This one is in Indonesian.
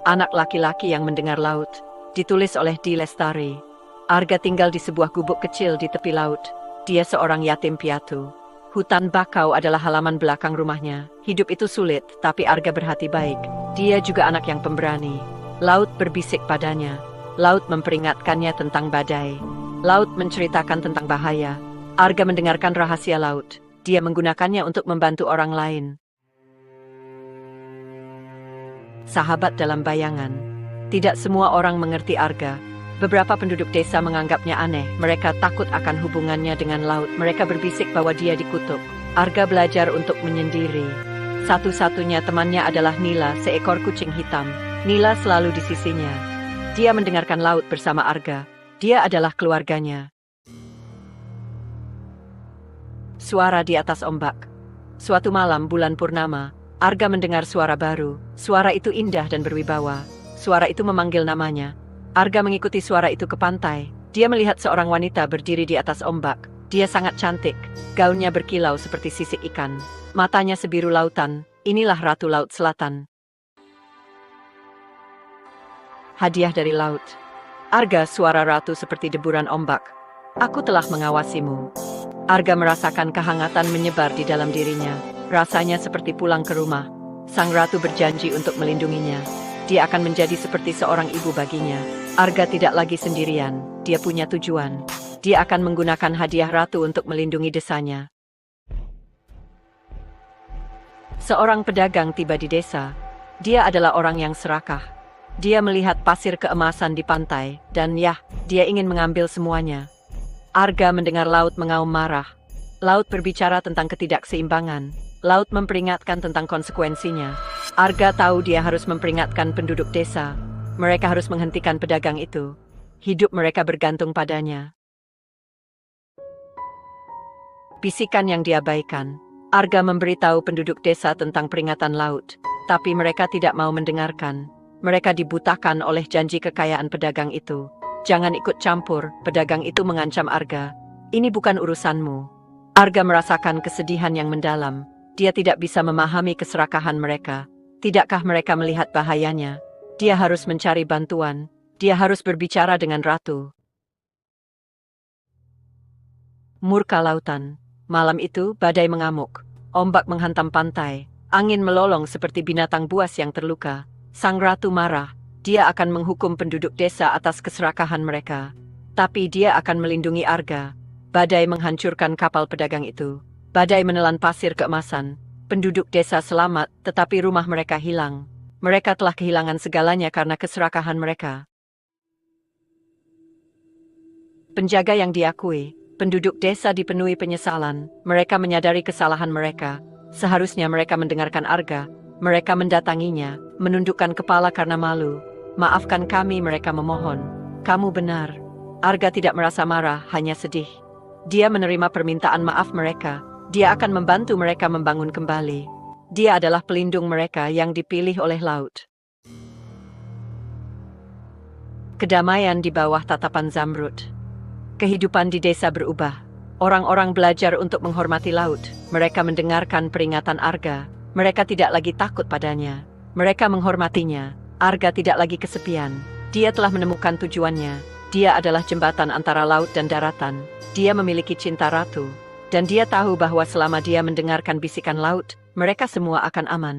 Anak laki-laki yang mendengar laut. Ditulis oleh D. Lestari. Arga tinggal di sebuah gubuk kecil di tepi laut. Dia seorang yatim piatu. Hutan bakau adalah halaman belakang rumahnya. Hidup itu sulit, tapi Arga berhati baik. Dia juga anak yang pemberani. Laut berbisik padanya. Laut memperingatkannya tentang badai. Laut menceritakan tentang bahaya. Arga mendengarkan rahasia laut. Dia menggunakannya untuk membantu orang lain. Sahabat dalam bayangan. Tidak semua orang mengerti Arga. Beberapa penduduk desa menganggapnya aneh. Mereka takut akan hubungannya dengan laut. Mereka berbisik bahwa dia dikutuk. Arga belajar untuk menyendiri. Satu-satunya temannya adalah Nila, seekor kucing hitam. Nila selalu di sisinya. Dia mendengarkan laut bersama Arga. Dia adalah keluarganya. Suara di atas ombak. Suatu malam bulan purnama, Arga mendengar suara baru. Suara itu indah dan berwibawa. Suara itu memanggil namanya. Arga mengikuti suara itu ke pantai. Dia melihat seorang wanita berdiri di atas ombak. Dia sangat cantik. Gaunnya berkilau seperti sisik ikan. Matanya sebiru lautan. Inilah Ratu Laut Selatan. Hadiah dari laut. Arga, suara ratu seperti deburan ombak. Aku telah mengawasimu. Arga merasakan kehangatan menyebar di dalam dirinya. Rasanya seperti pulang ke rumah. Sang ratu berjanji untuk melindunginya. Dia akan menjadi seperti seorang ibu baginya. Arga tidak lagi sendirian. Dia punya tujuan. Dia akan menggunakan hadiah ratu untuk melindungi desanya. Seorang pedagang tiba di desa. Dia adalah orang yang serakah. Dia melihat pasir keemasan di pantai, dan dia ingin mengambil semuanya. Arga mendengar laut mengaum marah. Laut berbicara tentang ketidakseimbangan. Laut memperingatkan tentang konsekuensinya. Arga tahu dia harus memperingatkan penduduk desa. Mereka harus menghentikan pedagang itu. Hidup mereka bergantung padanya. Bisikan yang diabaikan. Arga memberitahu penduduk desa tentang peringatan laut. Tapi mereka tidak mau mendengarkan. Mereka dibutakan oleh janji kekayaan pedagang itu. Jangan ikut campur, pedagang itu mengancam Arga. Ini bukan urusanmu. Arga merasakan kesedihan yang mendalam. Dia tidak bisa memahami keserakahan mereka. Tidakkah mereka melihat bahayanya? Dia harus mencari bantuan. Dia harus berbicara dengan ratu. Murka lautan. Malam itu, badai mengamuk. Ombak menghantam pantai. Angin melolong seperti binatang buas yang terluka. Sang ratu marah. Dia akan menghukum penduduk desa atas keserakahan mereka. Tapi dia akan melindungi Arga. Badai menghancurkan kapal pedagang itu. Badai menelan pasir keemasan. Penduduk desa selamat, tetapi rumah mereka hilang. Mereka telah kehilangan segalanya karena keserakahan mereka. Penjaga yang diakui. Penduduk desa dipenuhi penyesalan. Mereka menyadari kesalahan mereka. Seharusnya mereka mendengarkan Arga. Mereka mendatanginya, menundukkan kepala karena malu. Maafkan kami, mereka memohon. Kamu benar. Arga tidak merasa marah, hanya sedih. Dia menerima permintaan maaf mereka. Dia akan membantu mereka membangun kembali. Dia adalah pelindung mereka yang dipilih oleh laut. Kedamaian di bawah tatapan Zamrud. Kehidupan di desa berubah. Orang-orang belajar untuk menghormati laut. Mereka mendengarkan peringatan Arga. Mereka tidak lagi takut padanya. Mereka menghormatinya. Arga tidak lagi kesepian. Dia telah menemukan tujuannya. Dia adalah jembatan antara laut dan daratan. Dia memiliki cinta ratu. Dan dia tahu bahwa selama dia mendengarkan bisikan laut, mereka semua akan aman.